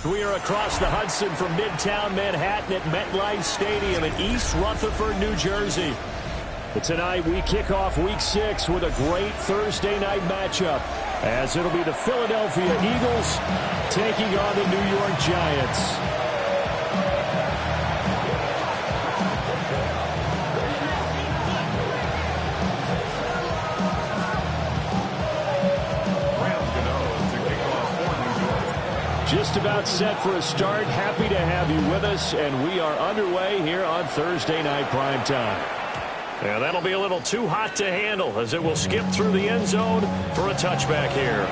We are across the Hudson from Midtown Manhattan at MetLife Stadium in East Rutherford, New Jersey. But tonight we kick off Week 6 with a great Thursday night matchup, as it'll be the Philadelphia Eagles taking on the New York Giants. Just about set for a start. Happy to have you with us, and we are underway here on Thursday Night Primetime. Yeah, that'll be a little too hot to handle as it will skip through the end zone for a touchback here.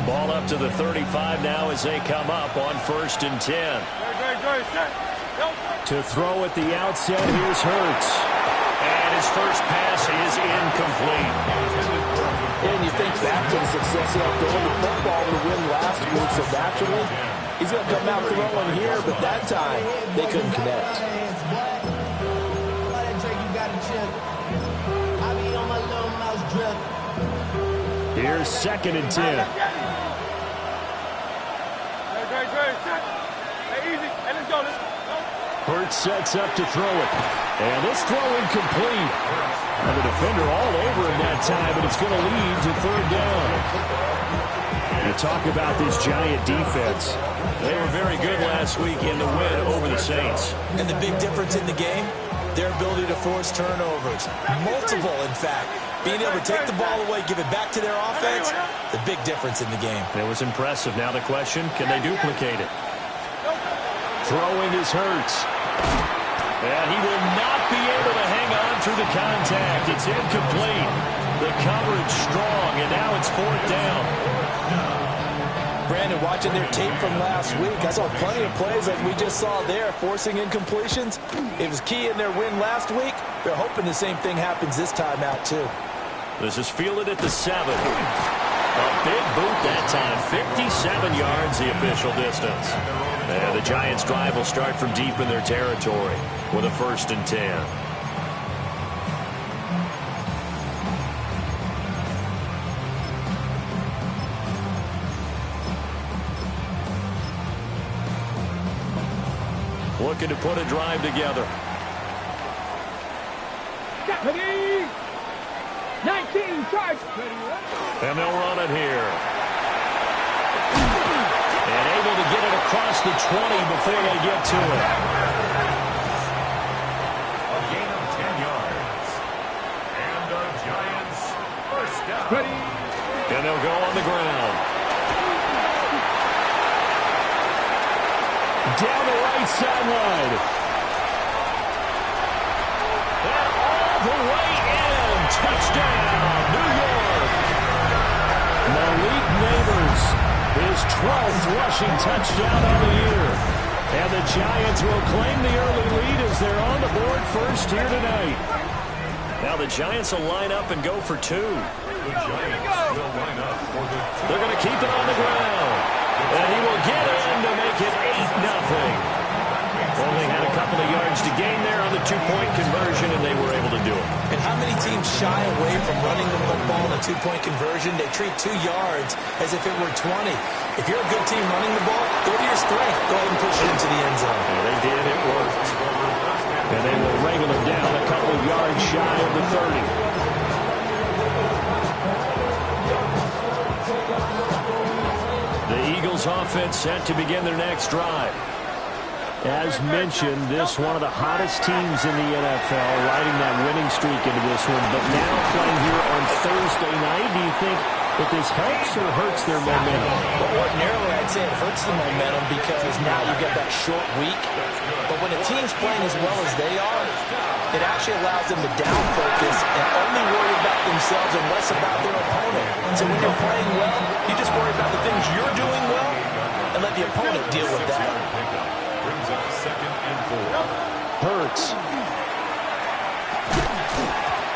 Ball up to the 35 now as they come up on 1st and 10. To throw at the outset, here's Hurts. And his first pass is incomplete. And you think back to the success he had throwing the football to win last week, so naturally, he's going to come out throwing here, but that time, they couldn't connect. Here's 2nd and 10. Hurts sets up to throw it. And this throw incomplete. And the defender all over him that time, but it's going to lead to 3rd down. You talk about this Giant defense. They were very good last week in the win over the Saints. And the big difference in the game, their ability to force turnovers. Multiple, in fact. Being able to take the ball away, give it back to their offense, the big difference in the game. It was impressive. Now the question, can they duplicate it? Throwing his Hurts. And he will not be able to hang on through the contact. It's incomplete. The coverage strong, and now it's 4th down. Brandon, watching their tape from last week, I saw plenty of plays like we just saw there, forcing incompletions. It was key in their win last week. They're hoping the same thing happens this time out, too. This is fielded at the 7. A big boot that time. 57 yards, the official distance. And the Giants' drive will start from deep in their territory with a 1st and 10. Looking to put a drive together. 19, charge. And they'll run it here. And able to get it across the 20 before they get to it. A gain of 10 yards. And the Giants first down. And they'll go on the ground. Down the right sideline. And all the way in. Touchdown, New York. Malik Neighbors, his 12th rushing touchdown on the year. And the Giants will claim the early lead as they're on the board first here tonight. Now the Giants will line up and go for 2. The Giants will line up for the 2. They're going to keep it on the ground. And he will get in to make it 8-0. Only had a couple of yards to gain there on the 2-point conversion, and they were able to do it. And how many teams shy away from running the football in a 2-point conversion? They treat 2 yards as if it were 20. If you're a good team running the ball, go to your strength. Go ahead and push it into the end zone. Yeah, they did. It worked. And they will wrangle it down a couple of yards shy of the 30. The Eagles offense set to begin their next drive. As mentioned, this one of the hottest teams in the NFL, riding that winning streak into this one. But now playing here on Thursday night, do you think that this helps or hurts their momentum? Well, ordinarily, I'd say it hurts the momentum because now you get that short week. But when a team's playing as well as they are, it actually allows them to down focus and only worry about themselves and less about their opponent. So when you're playing well, you just worry about the things you're doing well and let the opponent deal with that. Brings up 2nd and 4. Hurts.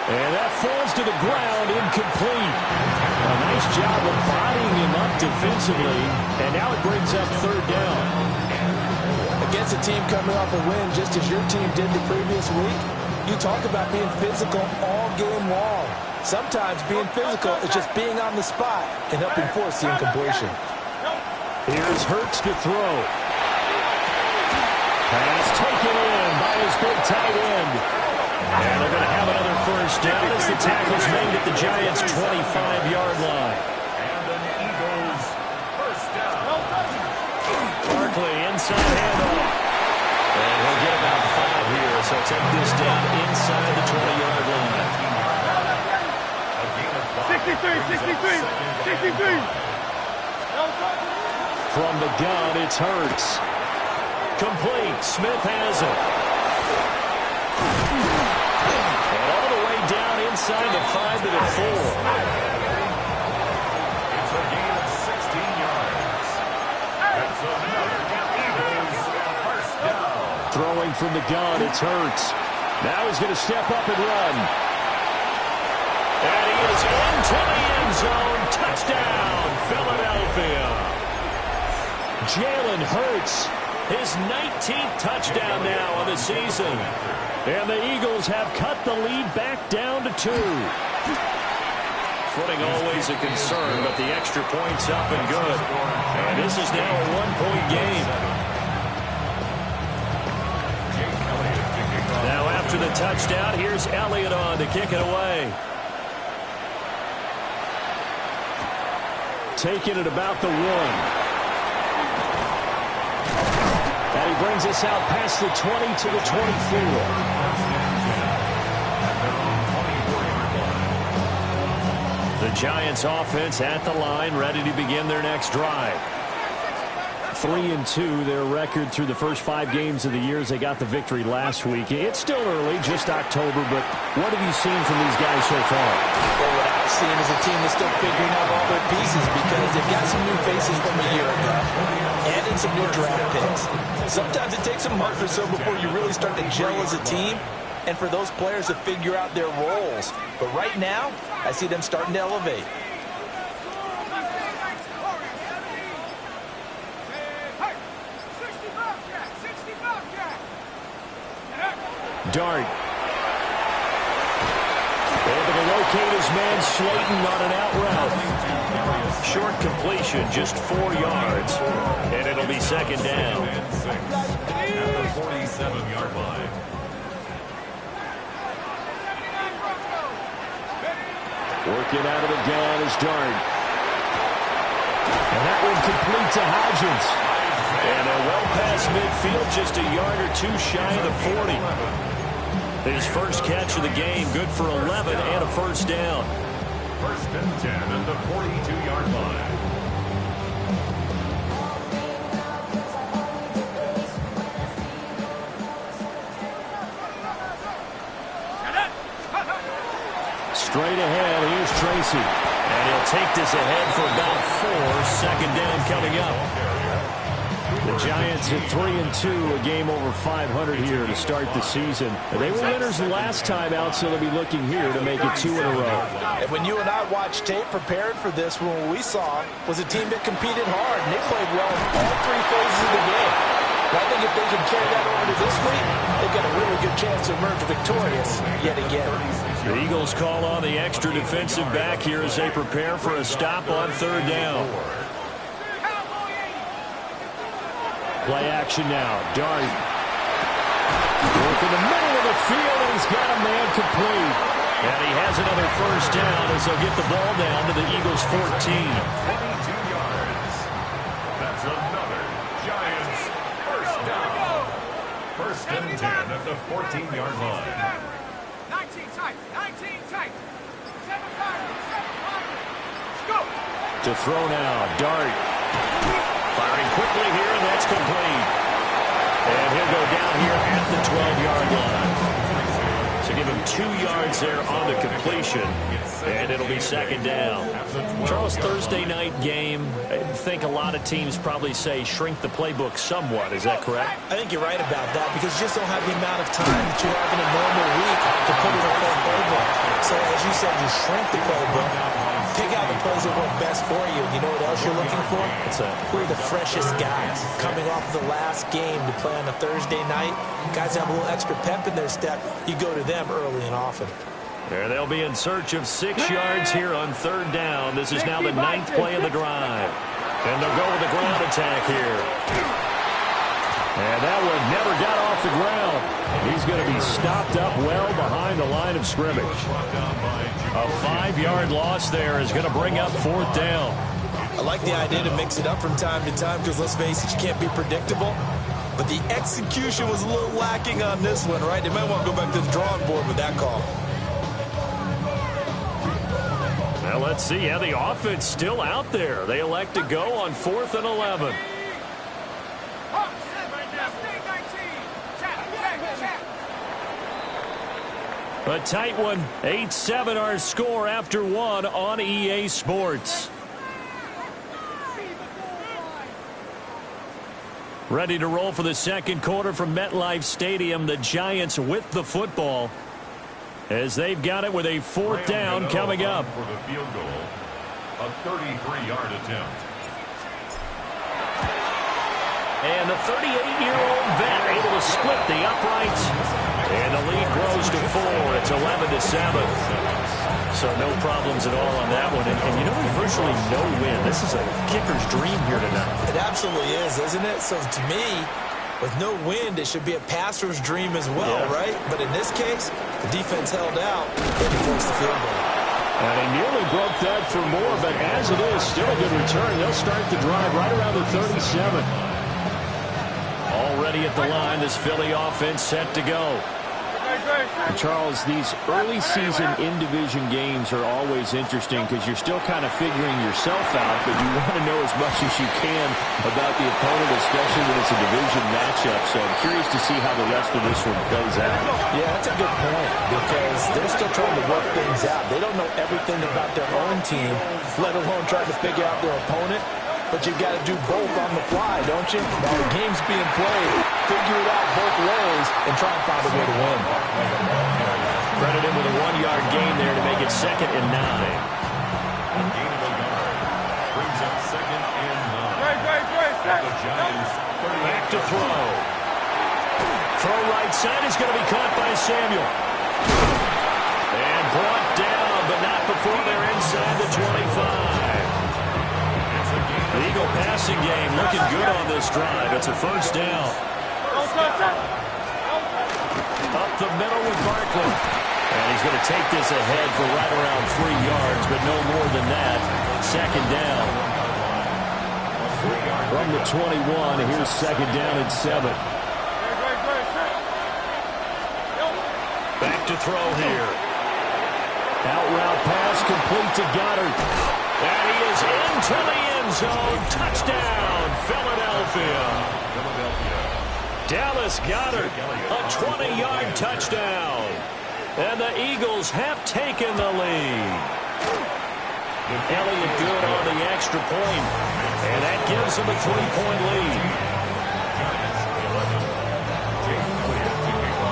And that falls to the ground, incomplete. A nice job of bodying him up defensively, and now it brings up 3rd down. Against a team coming off a win, just as your team did the previous week, you talk about being physical all game long. Sometimes being physical is just being on the spot and helping force the incompletion. Here's Hurts to throw. Pass taken in by his big tight end. And they're going to have another first down as the tackle's made at the Giants' 25-yard line. And an Eagles first down. Barkley inside handoff. And he'll get about 5 here, so take this down inside the 20-yard line. 63. From the gun, it's Hurts. Complete. Smith has it. And all the way down inside the 5 to the 4. It's a gain of 16 yards. That's another Eagles first down. Throwing from the gun, it's Hurts. Now he's going to step up and run. And he is into the end zone. Touchdown, Philadelphia. Jalen Hurts, his 19th touchdown now of the season. And the Eagles have cut the lead back down to 2. Footing always a concern, but the extra point's up and good. And this is now a 1-point game. Now after the touchdown, here's Elliott on to kick it away. Taking it about the 1. And he brings us out past the 20 to the 24. The Giants offense at the line, ready to begin their next drive. 3-2, their record through the first 5 games of the year as they got the victory last week. It's still early, just October, but what have you seen from these guys so far? Well, what I've seen is a team that's still figuring out all their pieces because they've got some new faces from a year ago and in some new draft picks. Sometimes it takes a month or so before you really start to gel as a team and for those players to figure out their roles. But right now, I see them starting to elevate. Dart. Able to locate his man Slayton on an out route. Short completion, just 4 yards. And it'll be second down. At the 47-yard line. Working out of the gun is Dart. And that one complete to Hodgins. And they're well past midfield, just a yard or 2 shy of the 40. His first catch of the game, good for 11 and a first down. First and 10 at the 42-yard line. Straight ahead, here's Tracy. And he'll take this ahead for about 4. Second down coming up. The Giants at 3-2, a game over 500 here to start the season. They were winners the last time out, so they'll be looking here to make it 2 in a row. And when you and I watched tape prepared for this, what we saw was a team that competed hard, and they played well in all 3 phases of the game. And I think if they can carry that over to this week, they've got a really good chance to emerge victorious yet again. The Eagles call on the extra defensive back here as they prepare for a stop on 3rd down. Play action now. Dart. Work in the middle of the field, and he's got a man complete. And he has another first down as they'll get the ball down to the Eagles' 14. 22 yards. That's another Giants first down. First and 10 at the 14-yard line. 19 tight. 7 Let's go. To throw now. Dart. Firing quickly here, and that's complete. And he'll go down here at the 12-yard line. So give him 2 yards there on the completion, and it'll be second down. Charles, Thursday night game, I think a lot of teams probably say shrink the playbook somewhat. Is that correct? I think you're right about that because you just don't have the amount of time that you have in a normal week to put in a full playbook. So as you said, you shrink the playbook. Pick out the plays that work best for you. You know what else you're looking for? Who are the freshest guys coming off the last game to play on a Thursday night? Guys have a little extra pep in their step. You go to them early and often. There they'll be in search of 6 yards here on 3rd down. This is now the 9th play of the drive. And they'll go with the ground attack here. And that one never got off the ground. He's going to be stopped up well behind the line of scrimmage. A 5-yard loss there is going to bring up 4th down. I like the idea to mix it up from time to time because, let's face it, you can't be predictable. But the execution was a little lacking on this one, right? They might want to go back to the drawing board with that call. Well, let's see. Yeah, the offense still out there. They elect to go on 4th and 11. A tight one. 8-7 our score after 1 on EA Sports. Ready to roll for the 2nd quarter from MetLife Stadium. The Giants with the football as they've got it with a 4th down coming up. For the field goal, a 33-yard attempt. And the 38-year-old vet able to split the uprights. And the lead grows to 4. It's 11-7. So no problems at all on that one. And you know, there's virtually no win. This is a kicker's dream here tonight. It absolutely is, isn't it? So to me, with no wind, it should be a passer's dream as well, right? But in this case, the defense held out and he forced the field goal. And he nearly broke that for more, but as it is, still a good return. They'll start the drive right around the 37. Already at the line, this Philly offense set to go. And Charles, these early season in-division games are always interesting because you're still kind of figuring yourself out, but you want to know as much as you can about the opponent, especially when it's a division matchup. So I'm curious to see how the rest of this one plays out. Yeah, that's a good point because they're still trying to work things out. They don't know everything about their own team, let alone trying to figure out their opponent. But you've got to do both on the fly, don't you? While the game's being played, figure it out both ways and try and find a way to win. Credit him with a 1-yard gain there to make it 2nd and 9. A gain of a yard brings up 2nd and 9. The Giants Back to throw. Throw right side is going to be caught by Samuel. And brought down, but not before they're inside the 25. The Eagle passing game looking good on this drive. It's a 1st down. Up the middle with Barkley. And he's going to take this ahead for right around 3 yards, but no more than that. 2nd down. From the 21, here's 2nd down and 7. Back to throw here. Out route pass complete to Goddard. And he is into the end zone. Touchdown, Philadelphia. Dallas Goedert, a 20-yard touchdown. And the Eagles have taken the lead. Elliott good on the extra point. And that gives them a 3-point lead.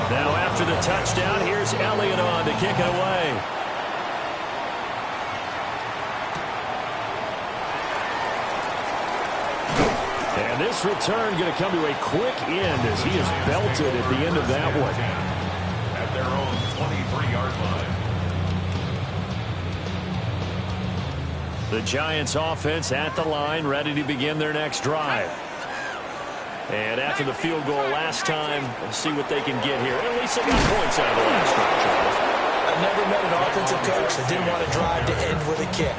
Now after the touchdown, here's Elliott on to kick it away. And this return going to come to a quick end as he is belted at the end of that one. at their own 23-yard line. The Giants offense at the line, ready to begin their next drive. And after the field goal last time, we'll see what they can get here. At least they got points out of the last drive. I've never met an offensive coach that didn't want to drive to end with a kick.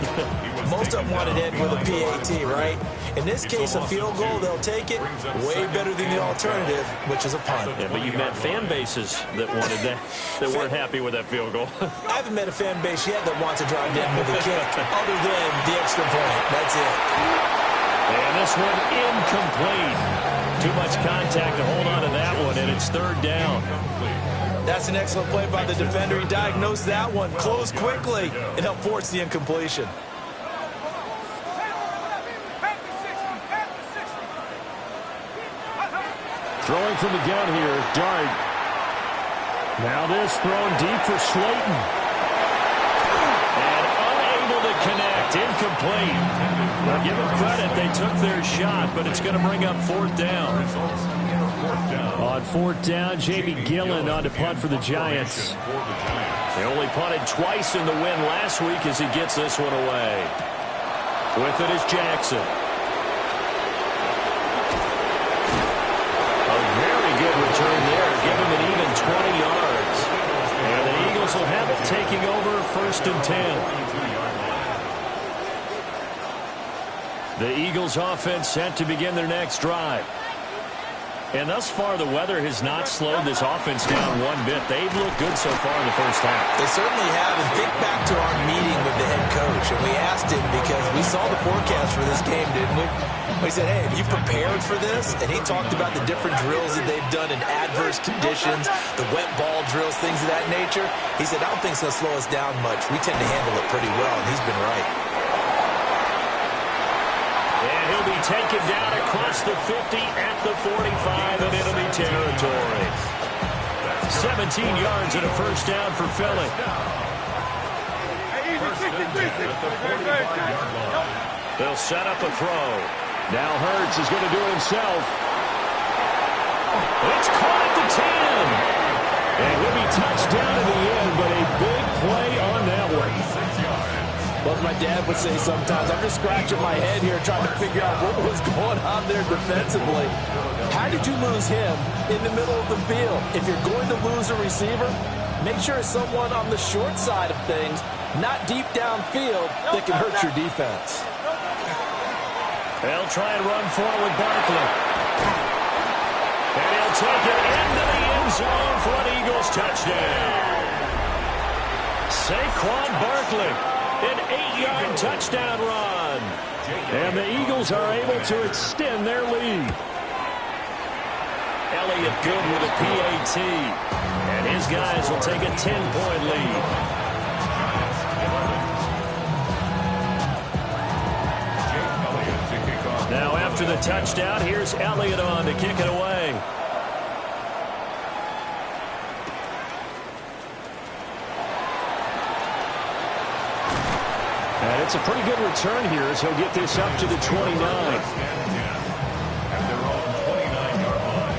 Most of them wanted to end with a PAT, right? In this case, a field goal, they'll take it. Way better than the alternative, which is a punt. Yeah, but you met fan bases that wanted that, that weren't happy with that field goal. I haven't met a fan base yet that wants to drive to end with a kick, other than the extra point. That's it. And this one incomplete. Too much contact to hold on to that one, and it's third down. That's an excellent play by the defender. He diagnosed that one, closed quickly, and helped force the incompletion. Throwing from the gun here, Dart. Now this thrown deep for Slayton. And unable to connect, incomplete. Now give them credit, they took their shot, but it's going to bring up fourth down. On fourth down, J.B. Gillen on to punt for the Giants. They only punted twice in the win last week as he gets this one away. With it is Jackson. A very good return there, giving him an even 20 yards. And the Eagles will have it taking over 1st and 10. The Eagles offense set to begin their next drive. And thus far, the weather has not slowed this offense down one bit. They've looked good so far in the first half. They certainly have. And think back to our meeting with the head coach. And we asked him because we saw the forecast for this game, didn't we? We said, hey, have you prepared for this? And he talked about the different drills that they've done in adverse conditions, the wet ball drills, things of that nature. He said, I don't think it's going to slow us down much. We tend to handle it pretty well, and he's been right. And he'll be taken down across the 50 at the 45 in enemy territory. 17 yards and a first down for Philly. They'll set up a throw. Now Hurts is going to do it himself. It's caught at the 10. And he'll be touched down in the end, but a big play on that one. Well, as my dad would say sometimes, I'm just scratching my head here trying to figure out what was going on there defensively. How did you lose him in the middle of the field? If you're going to lose a receiver, make sure it's someone on the short side of things, not deep downfield, that can hurt your defense. They'll try and run forward Barkley. And he'll take it into the end zone for an Eagles touchdown. Saquon Barkley. An 8-yard touchdown run. And the Eagles are able to extend their lead. Elliott good with a PAT. And his guys will take a 10-point lead. Now after the touchdown, here's Elliott on to kick it away. And it's a pretty good return here as he'll get this up to the 29. At their own 29-yard line.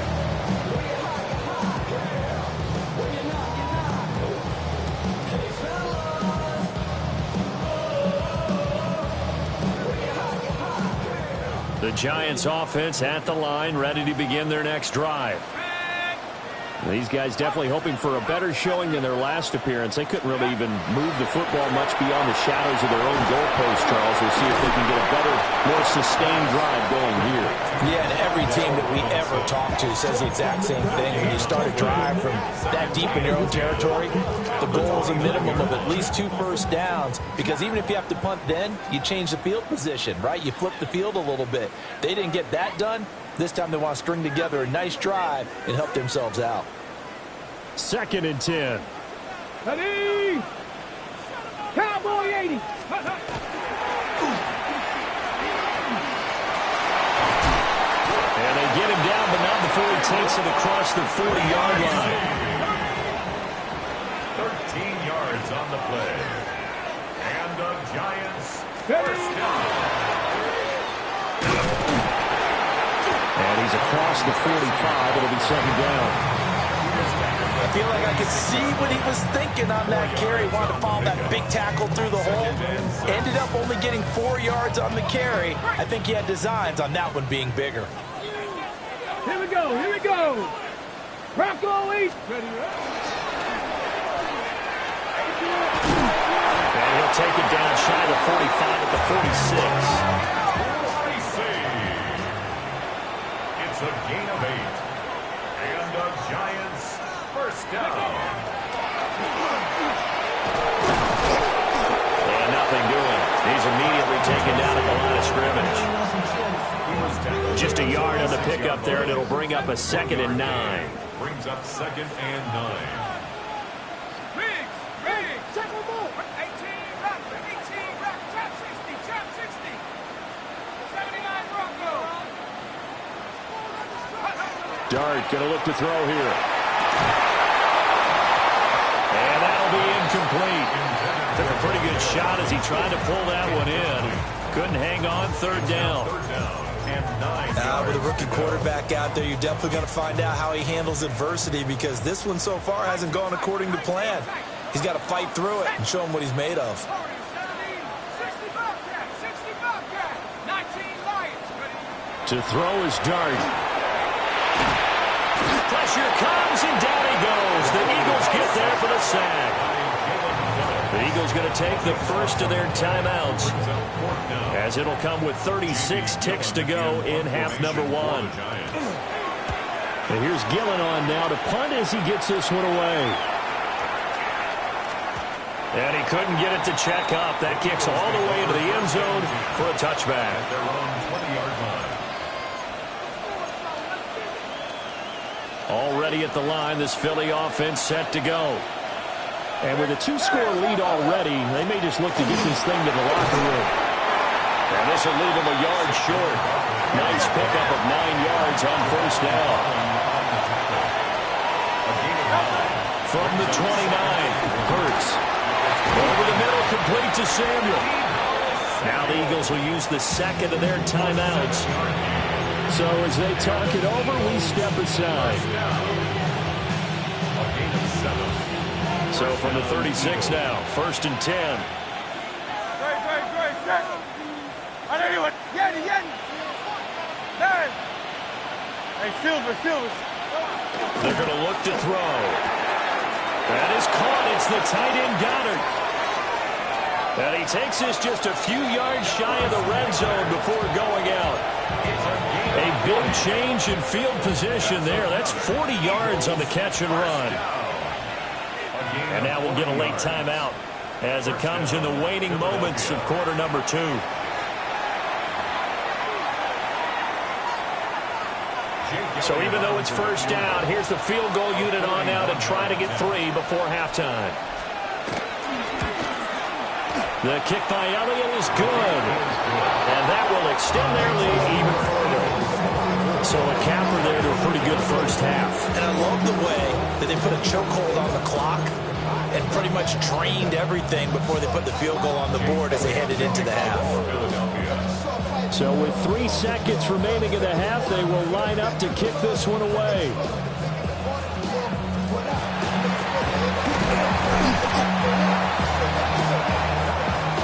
The Giants offense at the line, ready to begin their next drive. These guys definitely hoping for a better showing than their last appearance. They couldn't really even move the football much beyond the shadows of their own goalpost, Charles. We'll see if they can get a better, more sustained drive going here. Yeah, and every team that we ever talk to says the exact same thing. When you start a drive from that deep in your own territory, the goal is a minimum of at least 2 first downs, because even if you have to punt then, you change the field position, right? You flip the field a little bit. They didn't get that done. This time they want to string together a nice drive and help themselves out. 2nd and 10. Ready? Cowboy 80. And they get him down, but not before he takes it across the 40-yard line. 13 yards on the play. And the Giants first down. And he's across the 45. It'll be 2nd down. I feel like I could see what he was thinking on that carry. Wanted to follow that big tackle through the hole. Ended up only getting 4 yards on the carry. I think he had designs on that one being bigger. Here we go. Here we go. Rocco East. Ready, And he'll take it down shy of the 45 at the 46. It's a gain of 8. And the Giants first down. And nothing doing. He's immediately taken down at the line of scrimmage. Just a yard on the pickup there, and it'll bring up a 2nd and 9. Brings up 2nd and 9. Riggs. Check one more. 18, rock, trap 60. 79, Rocco. Dart going to look to throw here. And that'll be incomplete. Took a pretty good shot as he tried to pull that one in. Couldn't hang on. 3rd down. With a rookie quarterback out there, you're definitely going to find out how he handles adversity, because this one so far hasn't gone according to plan. He's got to fight through it and show him what he's made of. To throw his dart. Pressure comes, and down he goes. The Eagles get there for the sack. The Eagles going to take the first of their timeouts, as it'll come with 36 ticks to go in half number one. And here's Gillen on now to punt as he gets this one away. And he couldn't get it to check up. That kicks all the way into the end zone for a touchback. Already at the line, this Philly offense set to go. And with a 2-score lead already, they may just look to get this thing to the locker room. And this will leave them a yard short. Nice pickup of 9 yards on first down. From the 29, Hurts. Over the middle, complete to Samuel. Now the Eagles will use the second of their timeouts. So as they talk it over, we step aside. So from the 36 now, 1st and 10. They're going to look to throw. That is caught. It's the tight end Goddard. And he takes this just a few yards shy of the red zone before going out. A big change in field position there. That's 40 yards on the catch and run. And now we'll get a late timeout as it comes in the waning moments of quarter number 2. So even though it's first down, here's the field goal unit on now to try to get 3 before halftime. The kick by Elliott is good. And that will extend their lead even further. So a capper there to a pretty good first half. And I love the way that they put a chokehold on the clock and pretty much drained everything before they put the field goal on the board as they headed into the half. So with 3 seconds remaining in the half, they will line up to kick this one away.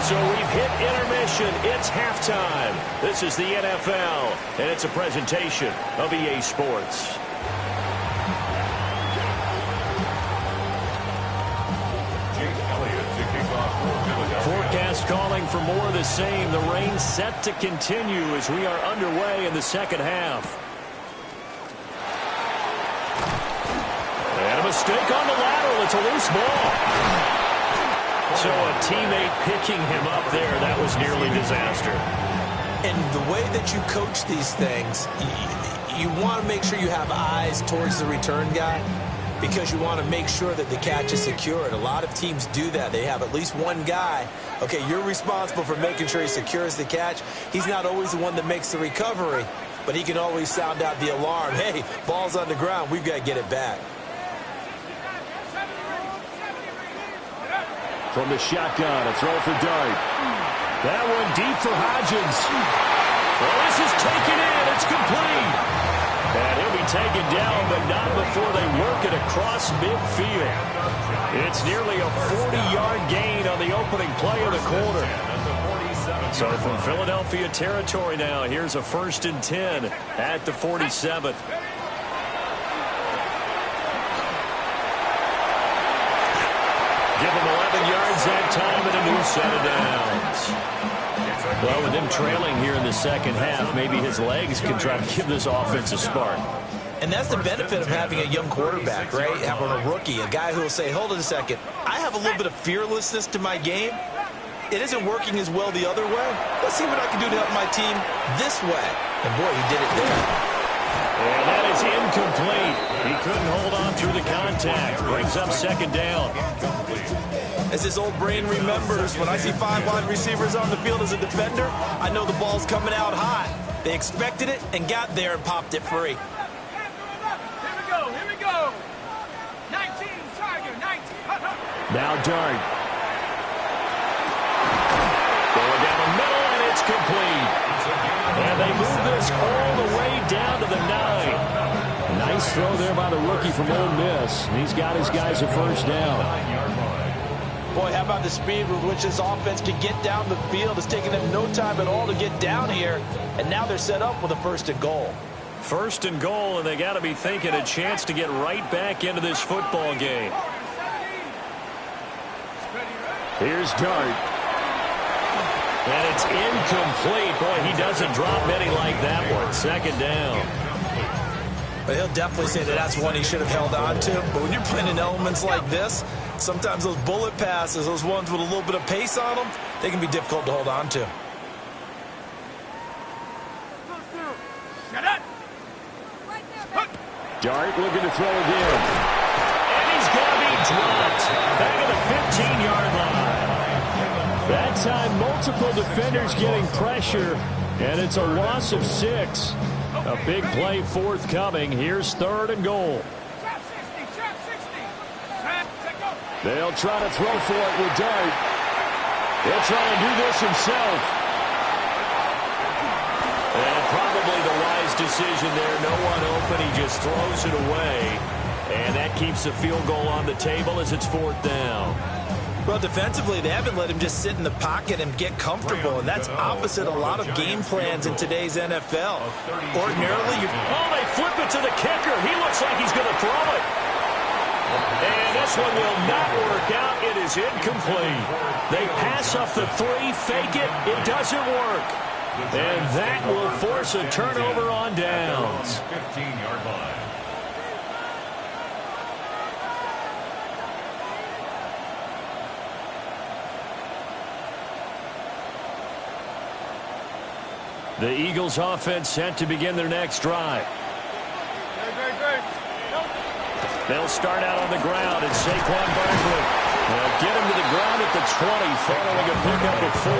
So we've hit intermission. It's halftime. This is the NFL, and it's a presentation of EA Sports. Forecast calling for more of the same. The rain set to continue as we are underway in the second half. And a mistake on the lateral. It's a loose ball. So a teammate picking him up there, that was nearly disaster. And the way that you coach these things, you want to make sure you have eyes towards the return guy because you want to make sure that the catch is secured. A lot of teams do that. They have at least one guy. Okay, you're responsible for making sure he secures the catch. He's not always the one that makes the recovery, but he can always sound out the alarm. Hey, ball's on the ground. We've got to get it back. From the shotgun, a throw for Dart. That one deep for Hodgins. Well, this is taken in. It's complete. And he'll be taken down, but not before they work it across midfield. It's nearly a 40-yard gain on the opening play of the quarter. So from Philadelphia territory now, here's a 1st and 10 at the 47th. Give them 11 yards that time and a new set of downs. Well, with them trailing here in the second half, maybe his legs can try to give this offense a spark. And that's the benefit of having a young quarterback, right? Having a rookie, a guy who will say, hold it a second, I have a little bit of fearlessness to my game. It isn't working as well the other way. Let's see what I can do to help my team this way. And boy, he did it there. And that is incomplete. He couldn't hold on through the contact. Brings up 2nd down. As his old brain remembers, when I see 5 wide receivers on the field as a defender, I know the ball's coming out hot. They expected it and got there and popped it free. Here we go. 19, Tiger, 19. Now Dart. Going down the middle, and it's complete. And they move this all the way down to the 9. Nice throw there by the rookie from Ole Miss. And he's got his guys a 1st down. Boy, how about the speed with which this offense can get down the field? It's taking them no time at all to get down here, and now they're set up with a 1st and goal. 1st and goal, and they got to be thinking a chance to get right back into this football game. Here's Dart. And it's incomplete. Boy, he doesn't drop many like that one. 2nd down. But he'll definitely say that that's one he should have held on to. But when you're playing in elements like this, sometimes those bullet passes, those ones with a little bit of pace on them, they can be difficult to hold on to. Dart looking to throw again. And he's going to be dropped. Back at the 15-yard line. That time, multiple defenders getting pressure, and it's a loss of 6. A big play forthcoming. Here's 3rd and goal. They'll try to throw for it with Dart. He'll try to do this himself. And probably the wise decision there. No one open. He just throws it away. And that keeps the field goal on the table as it's 4th down. Well, defensively, they haven't let him just sit in the pocket and get comfortable, and that's opposite a lot of game plans in today's NFL. Ordinarily, they flip it to the kicker. He looks like he's going to throw it. And this one will not work out. It is incomplete. They pass off the 3, fake it. It doesn't work. And that will force a turnover on downs. 15-yard line. The Eagles offense set to begin their next drive. They'll start out on the ground, and Saquon Barkley will get him to the ground at the 20, following a pickup of 4.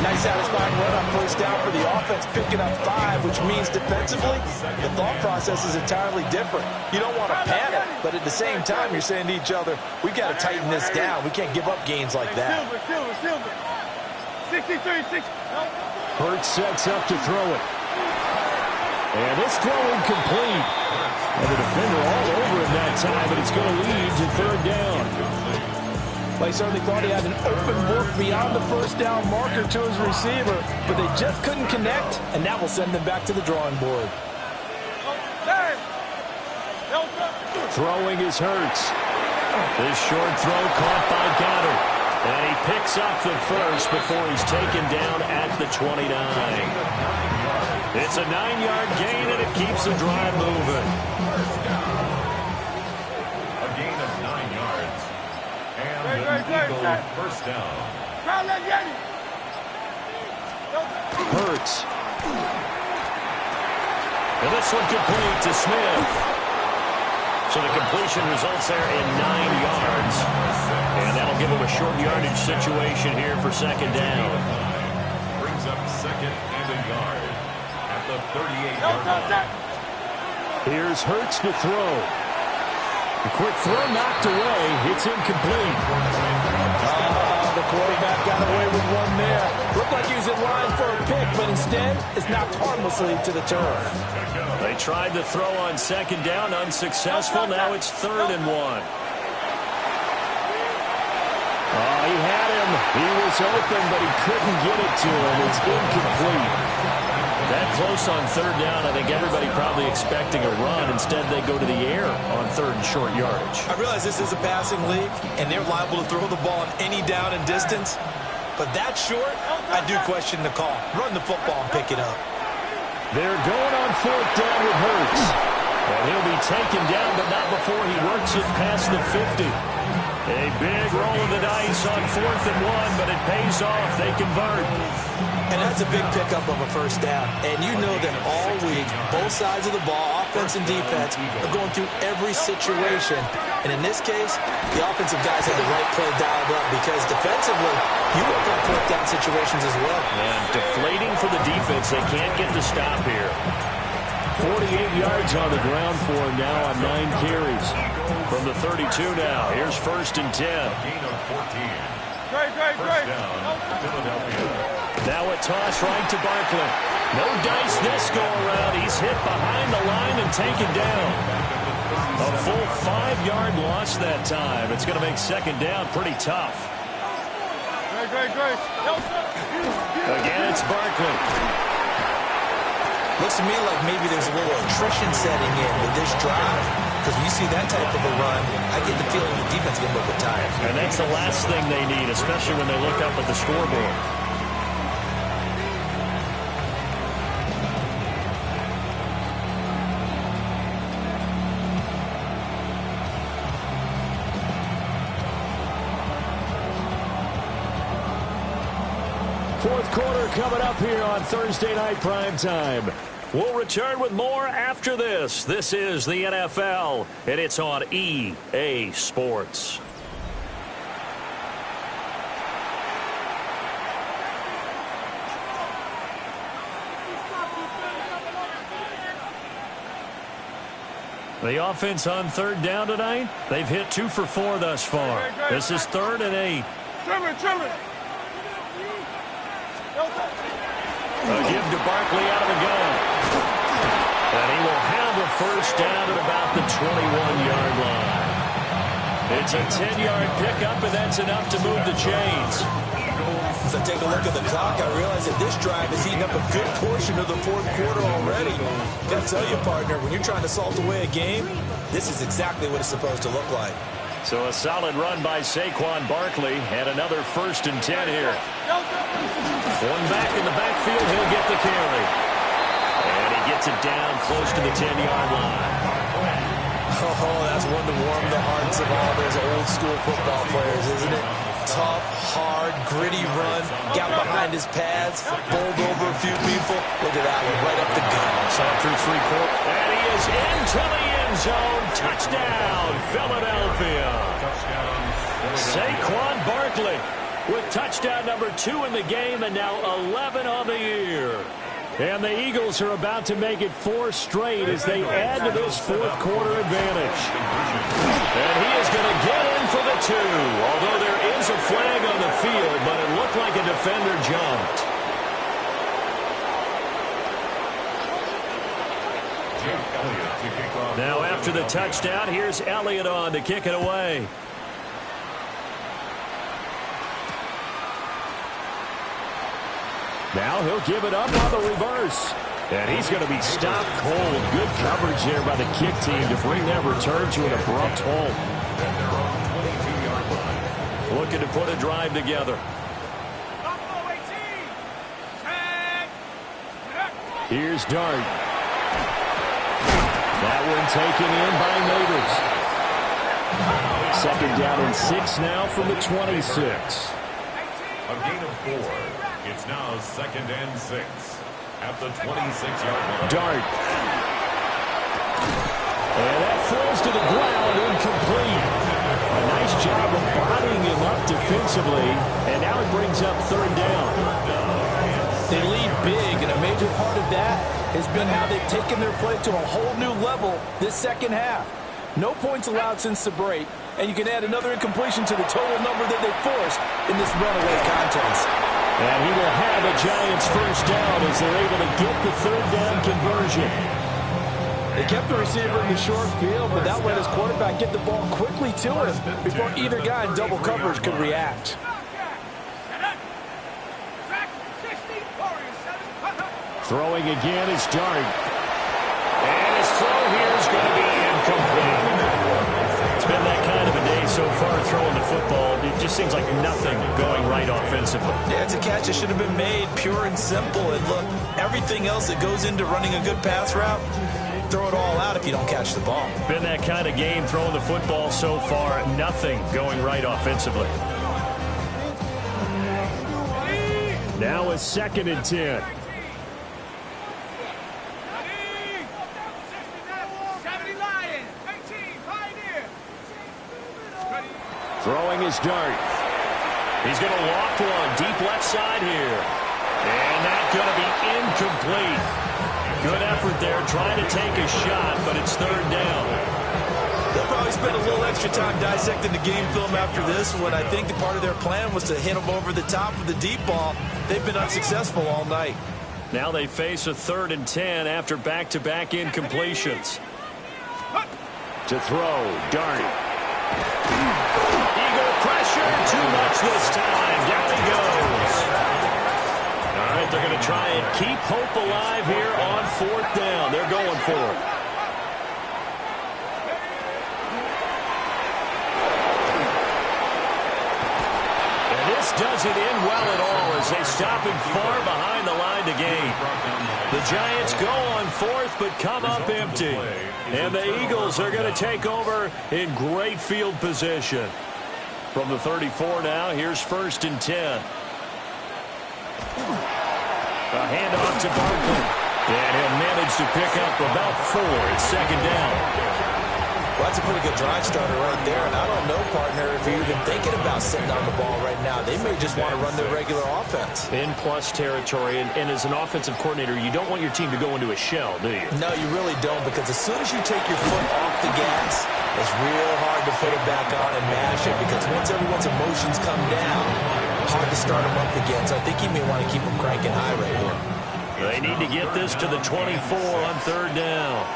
Nice satisfying run on 1st down for the offense, picking up 5, which means defensively, the thought process is entirely different. You don't want to panic, but at the same time, you're saying to each other, we've got to tighten this down. We can't give up gains like that. 63. Hurts sets up to throw it. And it's throw incomplete. And the defender all over him that time, but it's going to lead to 3rd down. Well, he certainly thought he had an open book beyond the 1st down marker to his receiver, but they just couldn't connect, and that will send them back to the drawing board. Throwing is Hurts. This short throw caught by Goddard. And he picks up the 1st before he's taken down at the 29. It's a 9-yard gain, and it keeps the drive moving. A gain of 9 yards. And the Eagles 1st down. Hurts. And this one complete to Smith. So the completion results there in 9 yards. And that'll give him a short yardage situation here for 2nd down. Brings up 2nd and a yard at the 38-yard line. Here's Hurts to throw. The quick throw knocked away. It's incomplete. The quarterback got away with one there. Looked like he was in line for a pick, but instead it's knocked harmlessly to the turf. They tried to throw on 2nd down, unsuccessful. Now it's 3rd and 1. Oh, he had him. He was open, but he couldn't get it to him. It's incomplete. That close on 3rd down, I think everybody probably expecting a run. Instead, they go to the air on 3rd and short yardage. I realize this is a passing league, and they're liable to throw the ball on any down and distance. But that short, I do question the call. Run the football and pick it up. They're going on 4th down with Hurts. And he'll be taken down, but not before he works it past the 50. A big roll of the dice on 4th and 1, but it pays off. They convert. And that's a big pickup of a 1st down. And you know that all week, both sides of the ball, offense and defense, are going through every situation. And in this case, the offensive guys have the right play dialed up because defensively, you work on 4th down situations as well. And deflating for the defense. They can't get the stop here. 48 yards on the ground for him now on 9 carries. From the 32 now, here's 1st and 10. Gain of 14. First down, Philadelphia. Now a toss right to Barkley. No dice this go around. He's hit behind the line and taken down. A full 5-yard loss that time. It's going to make second down pretty tough. Again, it's Barkley. Looks to me like maybe there's a little attrition setting in with this drive. Because when you see that type of a run, I get the feeling the defense is getting a little bit tired. And that's the last thing they need, especially when they look up at the scoreboard. Fourth quarter coming up here on Thursday Night Primetime. We'll return with more after this. This is the NFL, and it's on EA Sports. The offense on third down tonight, they've hit 2 for 4 thus far. This is 3rd and 8. A give to Barkley out of the gun. And he will have a first down at about the 21-yard line. It's a 10-yard pickup, and that's enough to move the chains. As I take a look at the clock, I realize that this drive is eating up a good portion of the fourth quarter already. Got to tell you, partner, when you're trying to salt away a game, this is exactly what it's supposed to look like. So a solid run by Saquon Barkley, and another 1st and 10 here. One back in the backfield, he'll get the carry. And he gets it down close to the 10-yard line. Oh, that's one to warm the hearts of all those old school football players, isn't it? Tough, hard, gritty run, got behind his pads, bowled over a few people. Look at that one, right up the gut. Saw through 3 quarters. And he is into the end zone. Touchdown, Philadelphia. Saquon Barkley with touchdown number 2 in the game, and now 11 on the year. And the Eagles are about to make it 4 straight as they add to this fourth quarter advantage. And he is going to get in for the 2, although there is a flag on the field, but it looked like a defender jumped. Now after the touchdown, here's Elliott on to kick it away. Now he'll give it up on the reverse. And he's going to be stopped cold. Good coverage there by the kick team to bring that return to an abrupt halt. Looking to put a drive together. Here's Dart. That one taken in by Neighbors. Second down and 6 now from the 26. A gain of 4. It's now 2nd and 6 at the 26-yard line. Dart. And that falls to the ground, incomplete. A nice job of bodying him up defensively, and now it brings up 3rd down. They lead big, and a major part of that has been how they've taken their play to a whole new level this second half. No points allowed since the break, and you can add another incompletion to the total number that they forced in this runaway contest. And he will have a Giants first down as they're able to get the 3rd down conversion. They kept the receiver in the short field, but that let his quarterback get the ball quickly to him before either guy in double coverage could react. Throwing again is Dart. And his throw here is going to be incomplete. It's been that kind of a day so far throwing the football. It just seems like nothing going right offensively. Yeah, it's a catch that should have been made, pure and simple. And look, everything else that goes into running a good pass route, throw it all out if you don't catch the ball. Been that kind of game throwing the football so far. Nothing going right offensively. Now a 2nd and 10. Throwing his Dart. He's going to loft one deep left side here. And that's going to be incomplete. Good effort there trying to take a shot, but it's 3rd down. They'll probably spend a little extra time dissecting the game film after this one. I think the part of their plan was to hit them over the top with the deep ball. They've been unsuccessful all night. Now they face a 3rd and 10 after back-to-back incompletions. To throw, Darn. Eagle pressure, too much this time. Down he goes. All right, they're going to try and keep hope alive here on 4th down. They're going for it. This doesn't end well at all as they stop him far behind the line to gain. The Giants go on 4th but come up empty. And the Eagles are going to take over in great field position. From the 34 now, here's 1st and 10. A handoff to Barkley. And he'll manage to pick up about 4. It's 2nd down. Well, that's a pretty good drive starter right there. And I don't know, partner, if you're even thinking about sitting on the ball right now. They may just want to run their regular offense. In plus territory. And as an offensive coordinator, you don't want your team to go into a shell, do you? No, you really don't. Because as soon as you take your foot off the gas, it's real hard to put it back on and mash it. Because once everyone's emotions come down, hard to start them up again. So I think you may want to keep them cranking high right here. They need to get this to the 24 on 3rd down.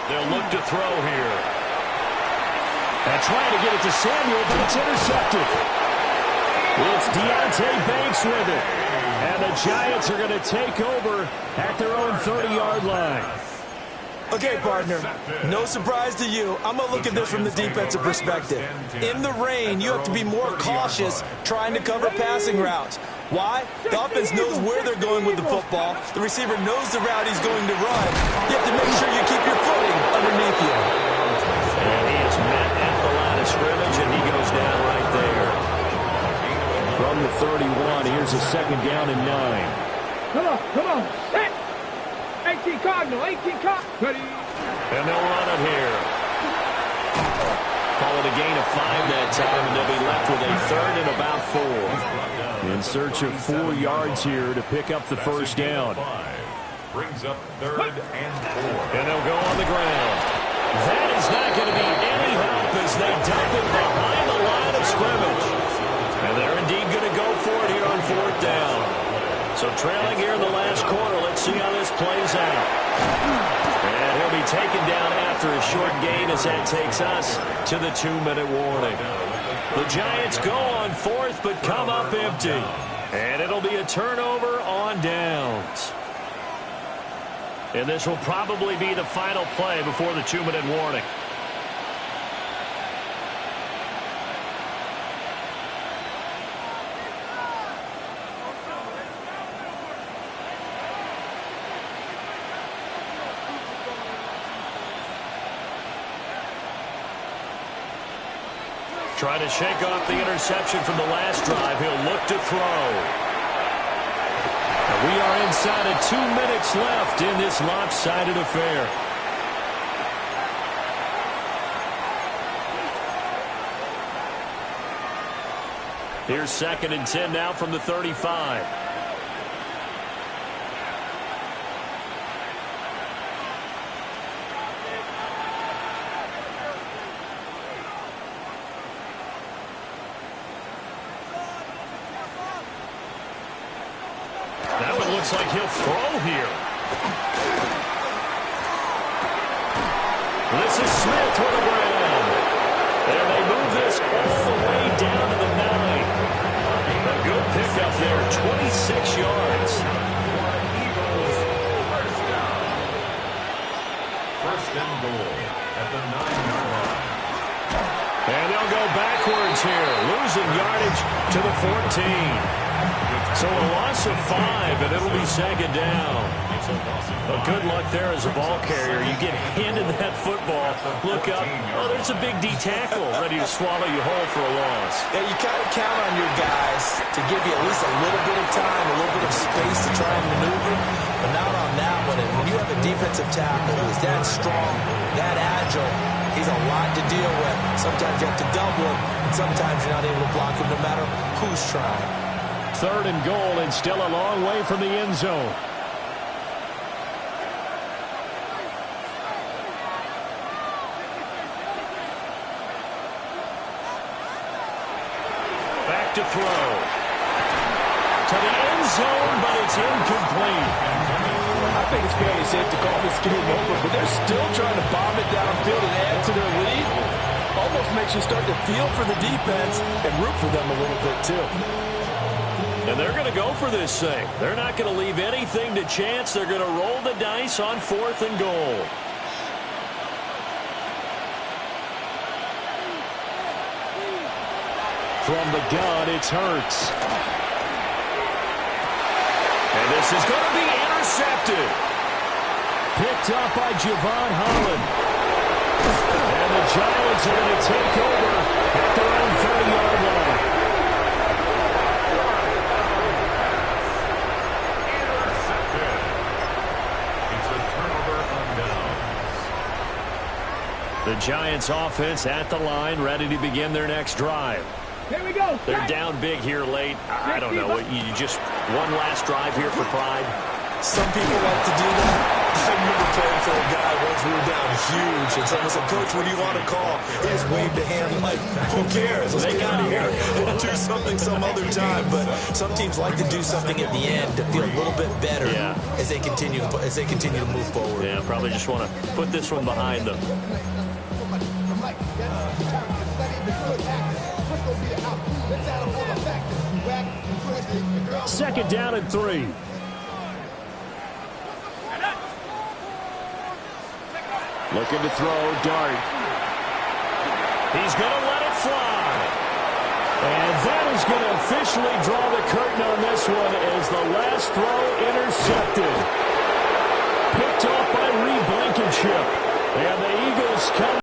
They'll look to throw here. And trying to get it to Samuel, but it's intercepted. It's Deontay Banks with it. And the Giants are going to take over at their own 30-yard line. Okay, partner, no surprise to you. I'm going to look at this from the defensive perspective. In the rain, you have to be more cautious trying to cover passing routes. Why? The offense knows where they're going with the football. The receiver knows the route he's going to run. You have to make sure you keep your footing underneath you. And he is met at the line of scrimmage, and he goes down right there. From the 31, here's a 2nd down and 9. Come on. Set. 18 Cardinal, 18 Cardinal. Ready. And they'll run it here. Call it a gain of 5 that time, and they'll be left with a 3rd and about 4. In search of 4 yards here to pick up the 1st down. Brings up 3rd and 4. And they'll go on the ground. That is not going to be any help as they dump it behind the line of scrimmage. And they're indeed going to go for it here on 4th down. So trailing here in the last quarter, let's see how this plays out. And he'll be taken down after a short gain as that takes us to the 2-minute warning. The Giants go on 4th but come up empty. And it'll be a turnover on downs. And this will probably be the final play before the 2-minute warning. Trying to shake off the interception from the last drive. He'll look to throw. And we are inside of 2 minutes left in this lopsided affair. Here's 2nd and 10 now from the 35. That one looks like he'll throw here. This is Smith with the ground. There they move this all the way down to the 9. A good pickup there, 26 yards. Eagles, 1st down. 1st and goal at the 9-yard line. And they'll go backwards here, losing yardage to the 14. So a loss of 5, and it'll be 2nd down. But good luck there as a ball carrier. You get handed that football, look up, oh, there's a big D tackle ready to swallow you whole for a loss. Yeah, you kind of count on your guys to give you at least a little bit of time, a little bit of space to try and maneuver, but not on that one. And when you have a defensive tackle who's that strong, that agile, he's a lot to deal with. Sometimes you have to double him, and sometimes you're not able to block him no matter who's trying. 3rd and goal, and still a long way from the end zone. Back to throw. To the end zone, but it's incomplete. I think it's fairly safe to call this game over, but they're still trying to bomb it downfield and add to their lead. Almost makes you start to feel for the defense and root for them a little bit, too. And they're going to go for this thing. They're not going to leave anything to chance. They're going to roll the dice on 4th and goal. From the gun, it's Hurts. And this is going to be intercepted. Picked up by Javon Holland. And the Giants are going to take over at their own 30-yard line. Intercepted. It's a turnover on downs. The Giants offense at the line, ready to begin their next drive. Here we go. They're down big here late. I don't know. You just one last drive here for pride. Some people like to do that. I remember playing for a guy once we were down huge, and someone said, "Coach, what do you want to call?" He just waved a hand like, "Who cares? Let's get out of here and do something some other time." But some teams like to do something at the end to feel a little bit better as they continue to move forward. Yeah, probably just want to put this one behind them. Second down and 3. Looking to throw, Dart. He's going to let it fly. And that is going to officially draw the curtain on this one as the last throw intercepted. Picked off by Reed Blankenship. And the Eagles come